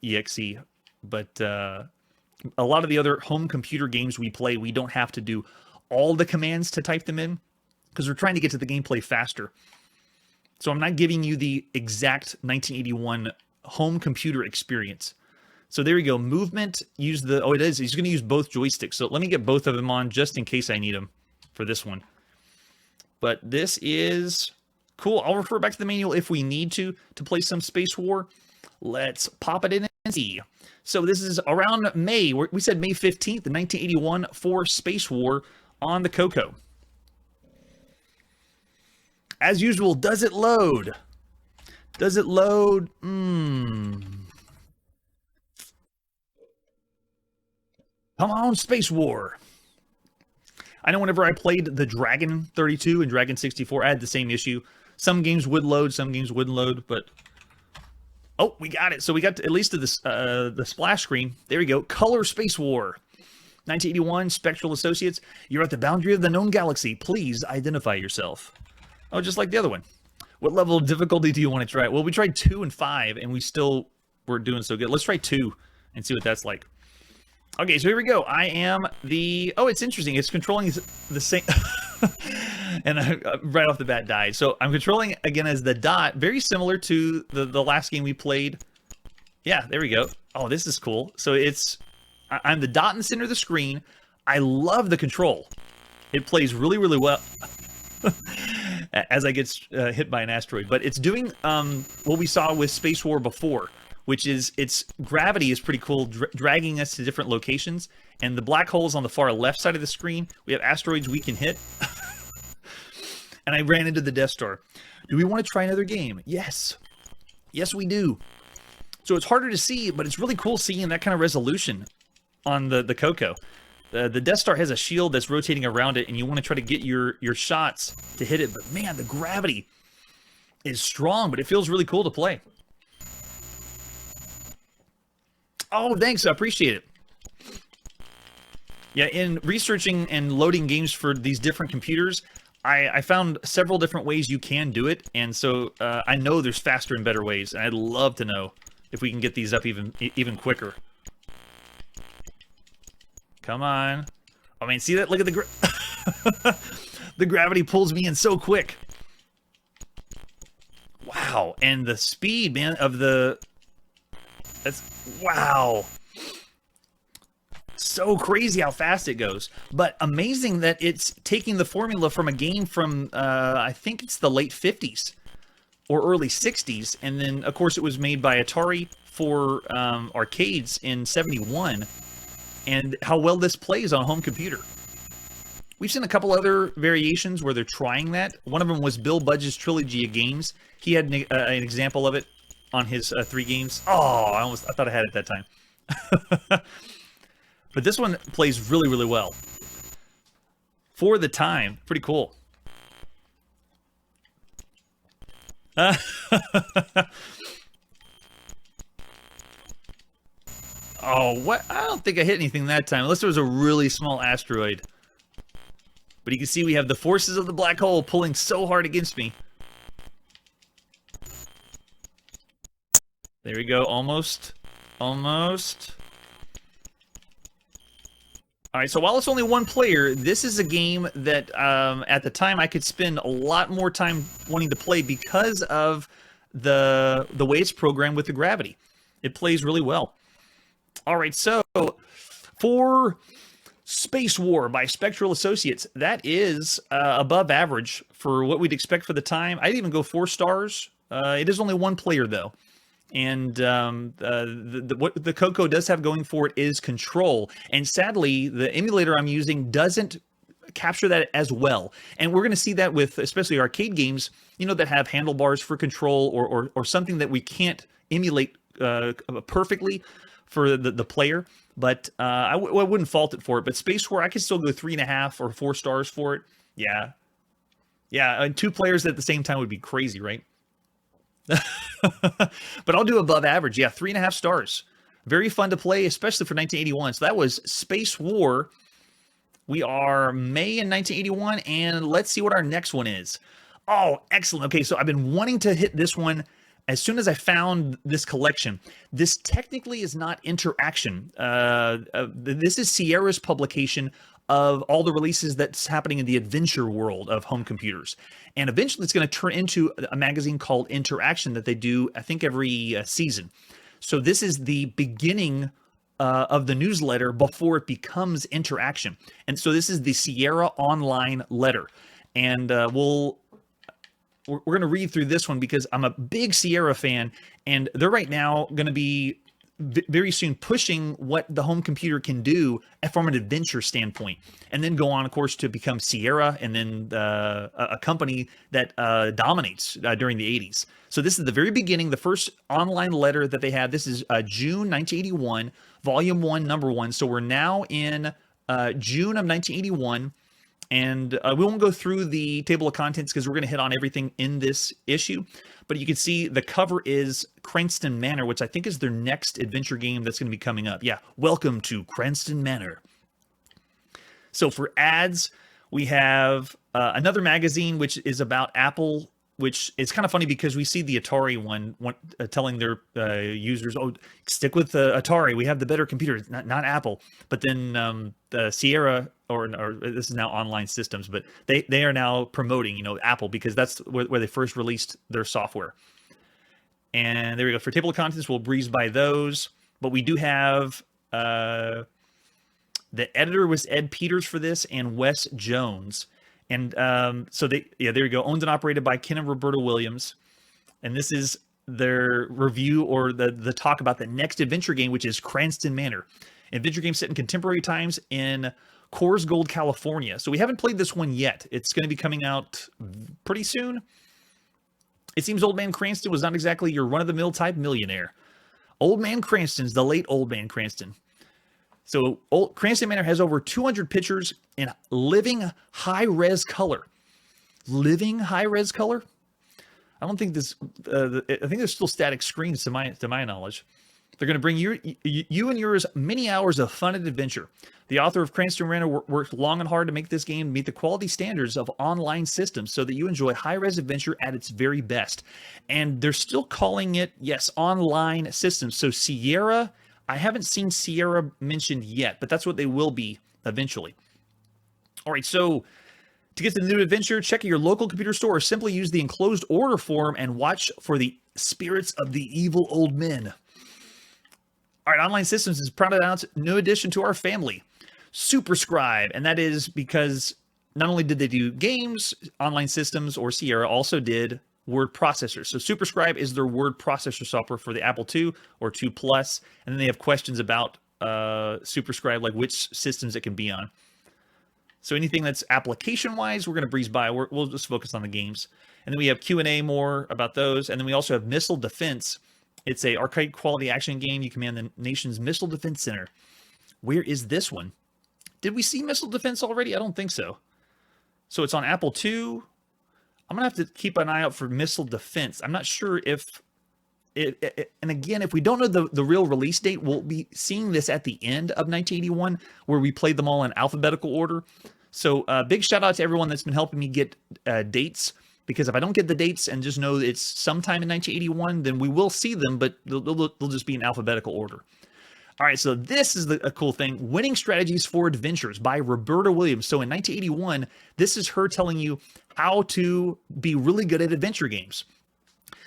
A: EXE, but a lot of the other home computer games we play, we don't have to do all the commands to type them in because we're trying to get to the gameplay faster. So I'm not giving you the exact 1981 home computer experience. So there you go. Movement, use the... Oh, it is. He's going to use both joysticks. So let me get both of them on just in case I need them for this one. But this is cool. I'll refer back to the manual if we need to play some Space War. Let's pop it in and see. So this is around May. We said May 15th, 1981 for Space War on the Coco. As usual, does it load? Does it load? Come on, Space War. I know whenever I played the Dragon 32 and Dragon 64, I had the same issue. Some games would load, some games wouldn't load, but... Oh, we got it. So we got to, at least to this, the splash screen. There we go. Color Space War. 1981, Spectral Associates. You're at the boundary of the known galaxy. Please identify yourself. Oh, just like the other one. What level of difficulty do you want to try? Well, we tried 2 and 5, and we still were doing so good. Let's try 2 and see what that's like. Okay, so here we go. I am the... Oh, it's interesting. It's controlling the same... and I right off the bat died. So I'm controlling, again, as the dot. Very similar to the last game we played. Yeah, there we go. Oh, this is cool. So I'm the dot in the center of the screen. I love the control. It plays really, really well as I get hit by an asteroid. But it's doing what we saw with Space War before, which is its gravity is pretty cool, dragging us to different locations. And the black holes on the far left side of the screen, we have asteroids we can hit. And I ran into the Death Star. Do we want to try another game? Yes. Yes, we do. So it's harder to see, but it's really cool seeing that kind of resolution on the Coco. The Death Star has a shield that's rotating around it, and you want to try to get your shots to hit it. But man, the gravity is strong, but it feels really cool to play. Oh, thanks. I appreciate it. Yeah, in researching and loading games for these different computers, I found several different ways you can do it, and so I know there's faster and better ways, and I'd love to know if we can get these up even quicker. Come on. I mean, see that? Look at the the gravity pulls me in so quick. Wow, and the speed, man, of the... Wow. So crazy how fast it goes. But amazing that it's taking the formula from a game from, I think it's the late 50s or early 60s. And then, of course, it was made by Atari for arcades in 71. And how well this plays on a home computer. We've seen a couple other variations where they're trying that. One of them was Bill Budge's Trilogy of Games. He had an example of it on his 3 games. Oh, I thought I had it that time. But this one plays really, really well. For the time, pretty cool. Oh, what? I don't think I hit anything that time, unless there was a really small asteroid. But you can see we have the forces of the black hole pulling so hard against me. There we go, almost. Almost. All right, so while it's only one player, this is a game that at the time I could spend a lot more time wanting to play because of the way it's programmed with the gravity. It plays really well. All right, so for Space War by Spectral Associates, that is above average for what we'd expect for the time. I'd even go 4 stars. It is only one player, though. And what the Coco does have going for it is control. And sadly, the emulator I'm using doesn't capture that as well. And we're going to see that with especially arcade games, you know, that have handlebars for control or something that we can't emulate perfectly for the player. But I wouldn't fault it for it. But Space War, I could still go 3.5 or 4 stars for it. Yeah. Yeah, and 2 players at the same time would be crazy, right? But I'll do above average. Yeah, 3.5 stars. Very fun to play, especially for 1981. So that was Space War. We are May in 1981, and let's see what our next one is. Oh, excellent. Okay, so I've been wanting to hit this one as soon as I found this collection. This technically is not Interaction. This is Sierra's publication of all the releases that's happening in the adventure world of home computers. And eventually it's going to turn into a magazine called Interaction that they do, I think, every season. So this is the beginning of the newsletter before it becomes Interaction. And so this is the Sierra Online letter. And we're going to read through this one because I'm a big Sierra fan, and they're right now going to be very soon pushing what the home computer can do from an adventure standpoint, and then go on, of course, to become Sierra, and then a company that dominates during the 80s. So this is the very beginning, the first online letter that they had. This is June 1981, Volume 1, Number 1. So we're now in June of 1981. And we won't go through the table of contents because we're going to hit on everything in this issue. But you can see the cover is Cranston Manor, which I think is their next adventure game that's going to be coming up. Yeah, welcome to Cranston Manor. So for ads, we have another magazine, which is about Apple, which is kind of funny because we see the Atari one telling their users, oh, stick with Atari. We have the better computer, not Apple. But then the Sierra, or this is now Online Systems, but they are now promoting, you know, Apple, because that's where they first released their software. And there we go. For table of contents, we'll breeze by those. But we do have the editor was Ed Peters for this, and Wes Jones. And so there you go. Owned and operated by Ken and Roberta Williams. And this is their review, or the talk about the next adventure game, which is Cranston Manor. Adventure game set in contemporary times in Coors Gold, California. So we haven't played this one yet. It's going to be coming out pretty soon. It seems Old Man Cranston was not exactly your run-of-the-mill type millionaire. Old Man Cranston's the late Old Man Cranston. So Cranston Manor has over 200 pictures in living high-res color. Living high-res color? I don't think this. I think there's still static screens to my knowledge. They're going to bring you and yours many hours of fun and adventure. The author of Cranston Manor worked long and hard to make this game meet the quality standards of online systems so that you enjoy high-res adventure at its very best. And they're still calling it, yes, online systems. So Sierra, I haven't seen Sierra mentioned yet, but that's what they will be eventually. All right, so to get to the new adventure, check out your local computer store, or simply use the enclosed order form and watch for the spirits of the evil old men. All right, Online Systems is proud to announce a new addition to our family, Superscribe. And that is because not only did they do games, Online Systems or Sierra also did word processors. So Superscribe is their word processor software for the Apple II or II Plus. And then they have questions about Superscribe, like which systems it can be on. So anything that's application-wise, we're going to breeze by. We'll just focus on the games. And then we have Q&A more about those. And then we also have Missile Defense. It's a arcade quality action game. You command the nation's Missile Defense Center. Where is this one? Did we see Missile Defense already? I don't think so. So it's on Apple II. I'm going to have to keep an eye out for Missile Defense. I'm not sure if... and again, if we don't know the real release date, we'll be seeing this at the end of 1981, where we played them all in alphabetical order. So big shout out to everyone that's been helping me get dates, because if I don't get the dates and just know it's sometime in 1981, then we will see them, but they'll just be in alphabetical order. All right, so this is a cool thing. Winning Strategies for Adventures by Roberta Williams. So in 1981, this is her telling you how to be really good at adventure games.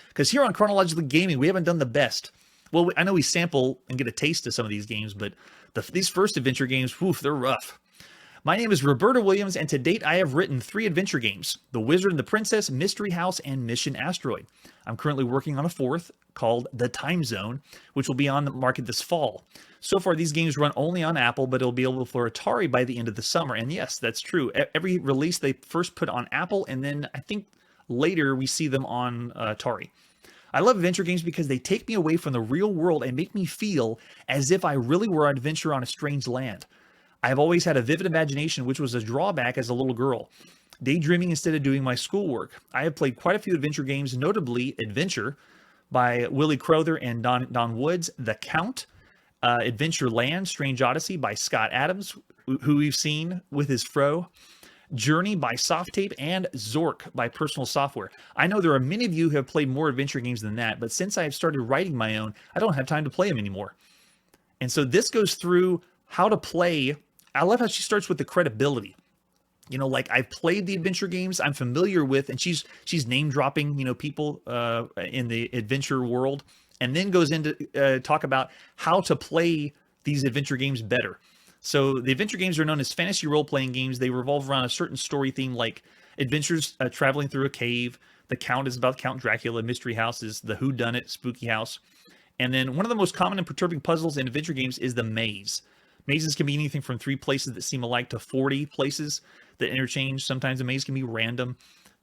A: Because here on Chronologically Gaming, we haven't done the best. Well, I know we sample and get a taste of some of these games, but these first adventure games, woof, they're rough. My name is Roberta Williams, and to date, I have written 3 adventure games: The Wizard and the Princess, Mystery House, and Mission Asteroid. I'm currently working on a 4th, called The Time Zone, which will be on the market this fall. So far, these games run only on Apple, but it'll be available for Atari by the end of the summer. And yes, that's true. Every release they first put on Apple, and then I think later we see them on Atari. I love adventure games because they take me away from the real world and make me feel as if I really were on adventure on a strange land. I've always had a vivid imagination, which was a drawback as a little girl. Daydreaming instead of doing my schoolwork. I have played quite a few adventure games, notably Adventure by Willie Crowther and Don Woods, The Count, Adventure Land, Strange Odyssey by Scott Adams, who we've seen with his fro, Journey by Softape, and Zork by Personal Software. I know there are many of you who have played more adventure games than that, but since I've started writing my own, I don't have time to play them anymore. And so this goes through how to play. I love how she starts with the credibility. You know, like I've played the adventure games I'm familiar with, and she's name dropping, you know, people in the adventure world, and then goes into talk about how to play these adventure games better. So the adventure games are known as fantasy role-playing games. They revolve around a certain story theme, like adventures traveling through a cave. The Count is about Count Dracula. Mystery House is the whodunit spooky house. And then one of the most common and perturbing puzzles in adventure games is the maze. Mazes can be anything from 3 places that seem alike to 40 places that interchange. Sometimes a maze can be random.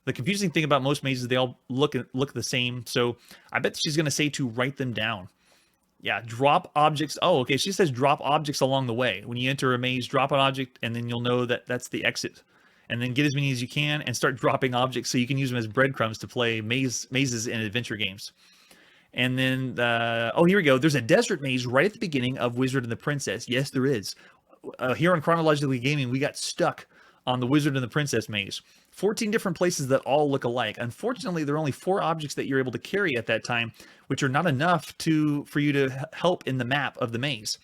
A: The confusing thing about most mazes, they all look the same. So I bet she's going to say to write them down. Yeah, drop objects. Oh, okay. She says drop objects along the way. When you enter a maze, drop an object, and then you'll know that that's the exit. And then get as many as you can and start dropping objects so you can use them as breadcrumbs to play mazes in adventure games. And then, oh, here we go. There's a desert maze right at the beginning of Wizard and the Princess. Yes, there is. Here on Chronologically Gaming, we got stuck on the Wizard and the Princess maze. 14 different places that all look alike. Unfortunately, there are only 4 objects that you're able to carry at that time, which are not enough for you to help in the map of the maze.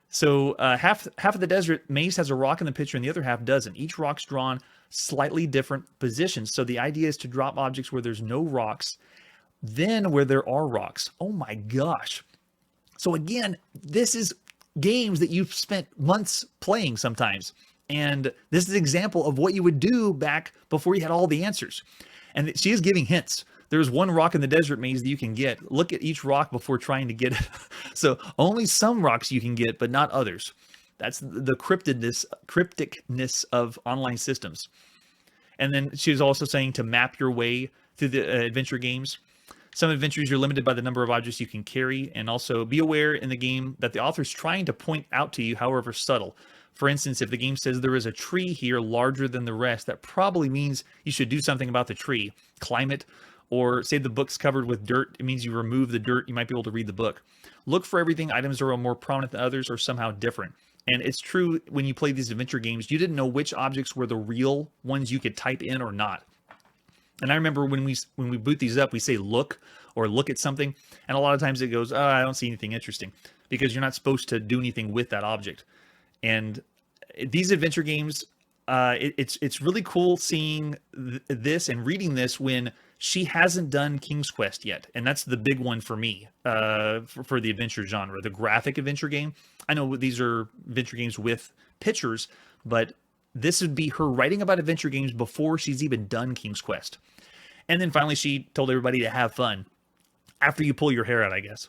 A: So half of the desert maze has a rock in the picture and the other half doesn't. Each rock's drawn slightly different positions. So the idea is to drop objects where there's no rocks, then where there are rocks. Oh my gosh. So again, this is games that you've spent months playing sometimes. And this is an example of what you would do back before you had all the answers. And she is giving hints. There's one rock in the desert maze that you can get. Look at each rock before trying to get it. So only some rocks you can get, but not others. That's the crypticness of online systems. And then she was also saying to map your way through the adventure games. Some adventures you're limited by the number of objects you can carry, and also be aware in the game that the author is trying to point out to you, however subtle. For instance, if the game says there is a tree here larger than the rest, that probably means you should do something about the tree. Climb it, or say the book's covered with dirt. It means you remove the dirt. You might be able to read the book. Look for everything. Items are more prominent than others or somehow different. And it's true when you play these adventure games, you didn't know which objects were the real ones you could type in or not. And I remember when we boot these up, we say look or look at something. And a lot of times it goes, oh, I don't see anything interesting, because you're not supposed to do anything with that object. And these adventure games, it's really cool seeing this and reading this when she hasn't done King's Quest yet. And that's the big one for me, for the adventure genre, the graphic adventure game. I know these are adventure games with pictures, but this would be her writing about adventure games before she's even done King's Quest. And then finally, she told everybody to have fun after you pull your hair out, I guess.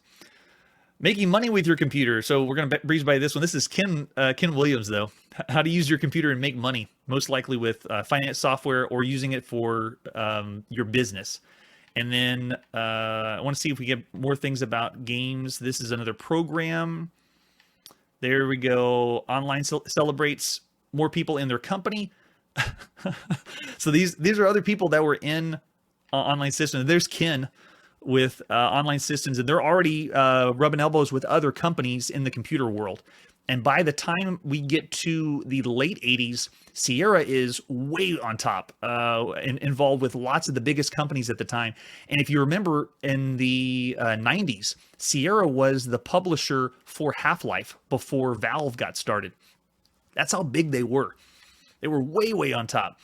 A: Making money with your computer. So we're going to breeze by this one. This is Ken Williams, though. How to use your computer and make money, most likely with finance software or using it for your business. And then I want to see if we get more things about games. This is another program. There we go. Online celebrates more people in their company. So these are other people that were in online systems. There's Ken with online systems, and they're already rubbing elbows with other companies in the computer world. And by the time we get to the late 80s, Sierra is way on top, involved with lots of the biggest companies at the time. And if you remember, in the 90s, Sierra was the publisher for Half-Life before Valve got started. That's how big they were. They were way, way on top.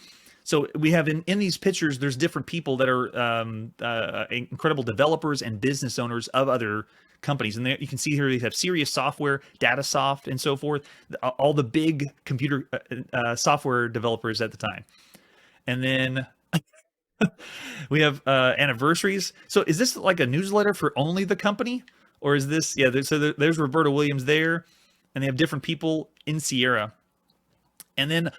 A: So we have in these pictures, there's different people that are incredible developers and business owners of other companies. And there, you can see here, they have Serious Software, Datasoft, and so forth. All the big computer software developers at the time. And then We have anniversaries. So is this like a newsletter for only the company? Or is this, yeah, there's Roberta Williams there, and they have different people in Sierra. And then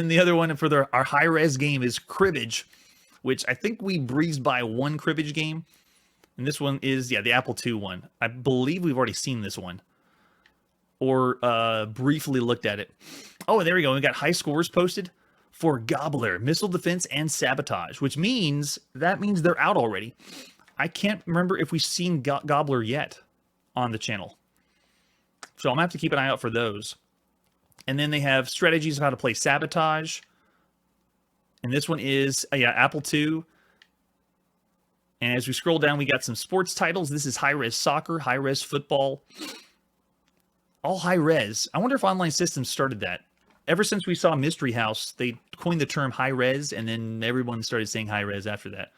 A: the other one for our high-res game is Cribbage, which I think we breezed by one Cribbage game. And this one is, yeah, the Apple II one. I believe we've already seen this one. Or briefly looked at it. Oh, and there we go. We got high scores posted for Gobbler, Missile Defense, and Sabotage, which means they're out already. I can't remember if we've seen Gobbler yet on the channel. So I'm going to have to keep an eye out for those. And then they have strategies of how to play Sabotage. And this one is, yeah, Apple II. And as we scroll down, we got some sports titles. This is high-res soccer, high-res football. All high-res. I wonder if Online Systems started that. Ever since we saw Mystery House, they coined the term high-res, and then everyone started saying high-res after that.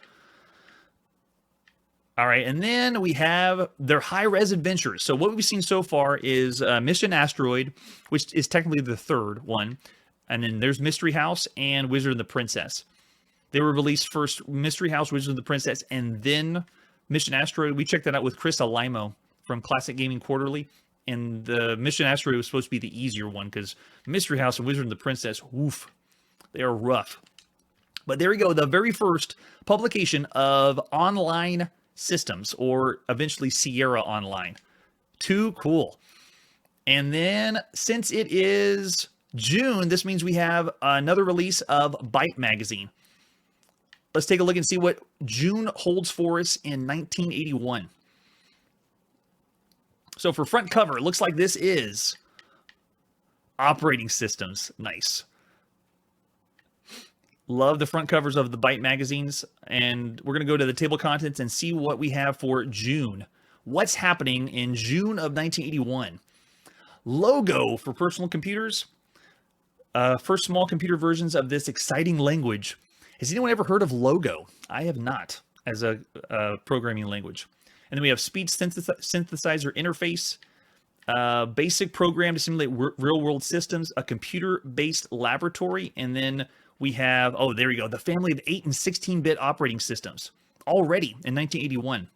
A: All right, and then we have their high-res adventures. So what we've seen so far is Mission Asteroid, which is technically the third one. And then there's Mystery House and Wizard and the Princess. They were released first, Mystery House, Wizard and the Princess, and then Mission Asteroid. We checked that out with Chris Alimo from Classic Gaming Quarterly. And the Mission Asteroid was supposed to be the easier one because Mystery House and Wizard and the Princess, woof, they are rough. But there we go, the very first publication of Online Systems, or eventually Sierra Online. Too cool. And then, since it is June, this means we have another release of BYTE magazine. Let's take a look and see what June holds for us in 1981. So for front cover, it looks like this is operating systems. Nice. Love the front covers of the BYTE magazines. And we're going to go to the table of contents and see what we have for June. What's happening in June of 1981? Logo for personal computers. First small computer versions of this exciting language. Has anyone ever heard of Logo? I have not, as a programming language. And then we have speech synthesizer interface, basic program to simulate real-world systems, a computer-based laboratory, and then we have, oh, there we go, the family of 8 and 16-bit operating systems, already in 1981.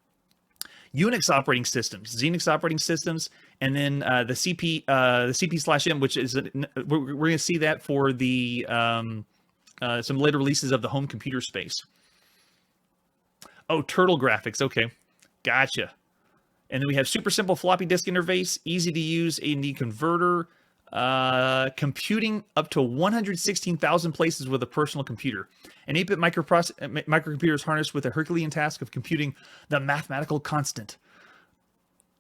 A: Unix operating systems, Xenix operating systems, and then the CP/M, which is, we're going to see that for the some later releases of the home computer space. Oh, Turtle graphics, okay. Gotcha. And then we have super simple floppy disk interface, easy to use A&D converter, computing up to 116,000 places with a personal computer. An 8-bit microcomputer is harnessed with a Herculean task of computing the mathematical constant.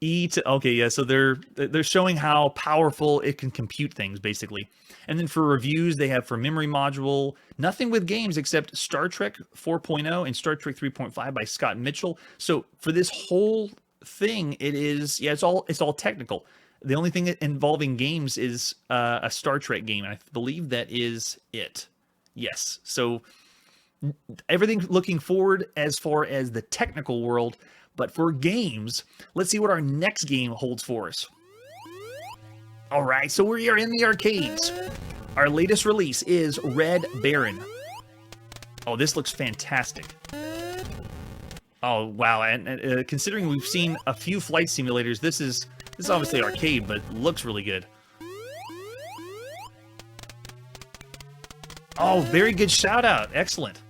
A: Okay, yeah, so they're showing how powerful it can compute things, basically. And then for reviews, they have for memory module, nothing with games except Star Trek 4.0 and Star Trek 3.5 by Scott Mitchell. So for this whole thing, it is, yeah, it's all technical. The only thing involving games is a Star Trek game. And I believe that is it. Yes. So everything looking forward as far as the technical world. But for games, let's see what our next game holds for us. All right, so we are in the arcades. Our latest release is Red Baron. Oh, this looks fantastic. Oh, wow, and considering we've seen a few flight simulators, this is obviously arcade, but looks really good. Oh, very good shout out. Excellent.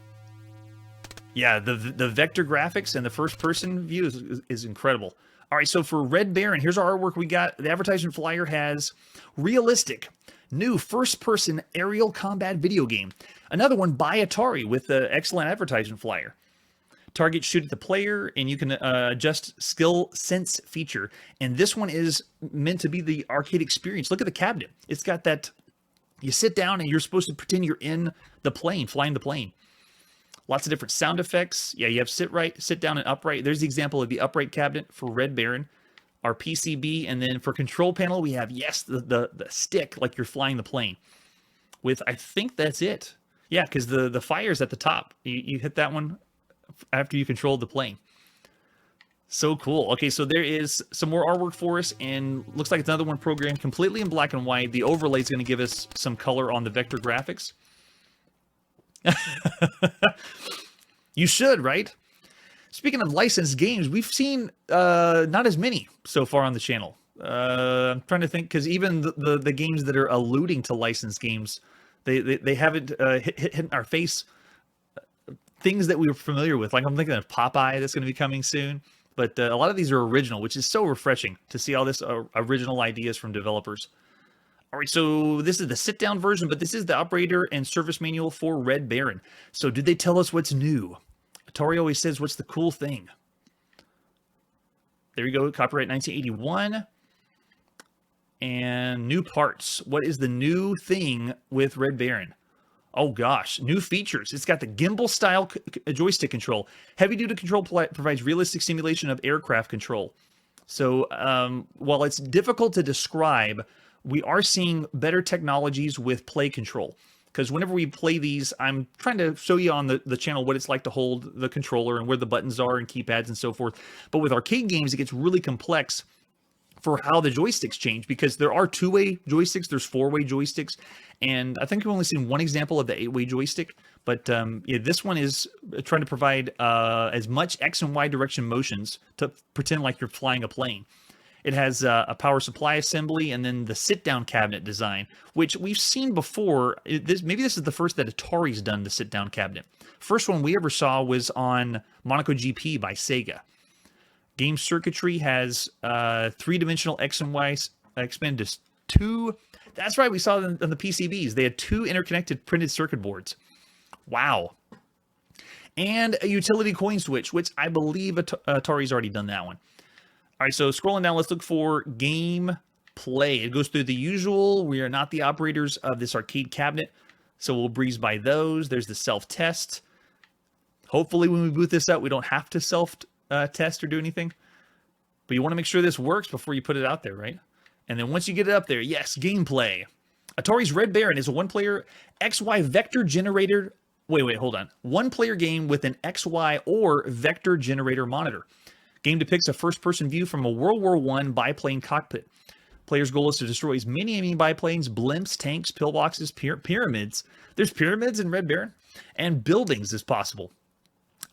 A: Yeah, the vector graphics and the first-person view is incredible. All right, so for Red Baron, here's our artwork we got. The advertisement flyer has realistic, new first-person aerial combat video game. Another one by Atari with the excellent advertisement flyer. Target shoot at the player, and you can adjust skill sense feature. And this one is meant to be the arcade experience. Look at the cabinet. It's got that, you sit down and you're supposed to pretend you're in the plane, flying the plane. Lots of different sound effects. Yeah, you have sit down, and upright. There's the example of the upright cabinet for Red Baron. Our PCB, and then for control panel, we have, yes, the stick, like you're flying the plane. With, I think that's it. Yeah, because the fire's at the top. You hit that one after you controlled the plane. So cool. Okay, so there is some more artwork for us, and looks like it's another one programmed completely in black and white. The overlay is going to give us some color on the vector graphics. You should, right? Speaking of licensed games, we've seen not as many so far on the channel. I'm trying to think, because even the games that are alluding to licensed games, they haven't hit in our face things that we were familiar with. Like I'm thinking of Popeye that's going to be coming soon. But a lot of these are original, which is so refreshing to see all this original ideas from developers. All right, so this is the sit-down version, but this is the operator and service manual for Red Baron. So did they tell us what's new? Atari always says, what's the cool thing? There you go, copyright 1981. And new parts. What is the new thing with Red Baron? Oh gosh, new features. It's got the gimbal-style joystick control. Heavy-duty control provides realistic simulation of aircraft control. So while it's difficult to describe, we are seeing better technologies with play control. Because whenever we play these, I'm trying to show you on the channel what it's like to hold the controller and where the buttons are and keypads and so forth. But with arcade games, it gets really complex for how the joysticks change, because there are two-way joysticks, there's four-way joysticks, and I think we've only seen one example of the eight-way joystick, but yeah, this one is trying to provide as much X and Y direction motions to pretend like you're flying a plane. It has a power supply assembly and then the sit-down cabinet design, which we've seen before. Maybe this is the first that Atari's done the sit-down cabinet. First one we ever saw was on Monaco GP by Sega. Game circuitry has three-dimensional X and Y expanded to two. That's right, we saw them on the PCBs. They had two interconnected printed circuit boards. Wow. And a utility coin switch, which I believe Atari's already done that one. All right, so scrolling down, let's look for game play. It goes through the usual. We are not the operators of this arcade cabinet, so we'll breeze by those. There's the self-test. Hopefully when we boot this up, we don't have to self-test or do anything. But you want to make sure this works before you put it out there, right? And then once you get it up there, yes, gameplay. Atari's Red Baron is a one-player XY vector generator. Wait, hold on. One-player game with an XY or vector generator monitor. Game depicts a first-person view from a World War I biplane cockpit. Player's goal is to destroy as many enemy biplanes, blimps, tanks, pillboxes, pyramids. There's pyramids in Red Baron, and buildings as possible.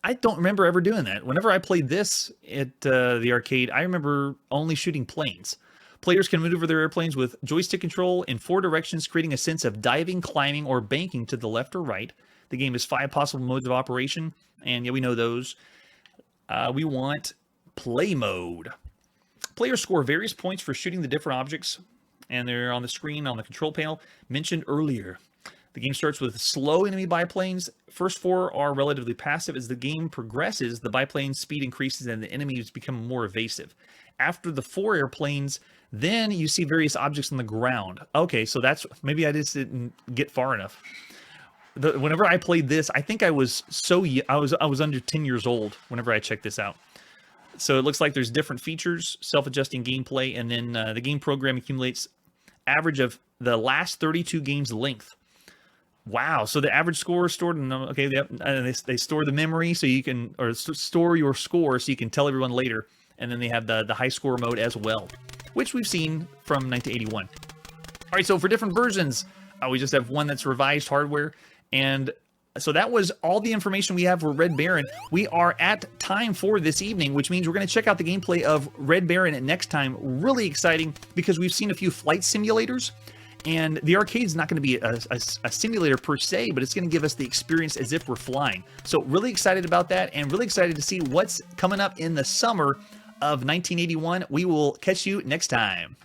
A: I don't remember ever doing that. Whenever I played this at the arcade, I remember only shooting planes. Players can maneuver their airplanes with joystick control in 4 directions, creating a sense of diving, climbing, or banking to the left or right. The game has 5 possible modes of operation, and yeah, we know those. We want play mode. Players score various points for shooting the different objects, and they're on the screen on the control panel mentioned earlier. The game starts with slow enemy biplanes. First 4 are relatively passive. As the game progresses, the biplane's speed increases and the enemies become more evasive. After the 4 airplanes, then you see various objects on the ground. Okay, so that's, maybe I just didn't get far enough. Whenever I played this, I think I was I was under 10 years old whenever I checked this out. So it looks like there's different features, self-adjusting gameplay, and then the game program accumulates average of the last 32 games length. Wow, so the average score is stored in, okay, they store the memory so you can, or store your score so you can tell everyone later, and then they have the high score mode as well, which we've seen from 1981. All right, so for different versions, we just have one that's revised hardware, and so that was all the information we have for Red Baron. We are at time for this evening, which means we're going to check out the gameplay of Red Baron next time. Really exciting, because we've seen a few flight simulators, and the arcade's not going to be a simulator per se, but it's going to give us the experience as if we're flying. So really excited about that, and really excited to see what's coming up in the summer of 1981. We will catch you next time.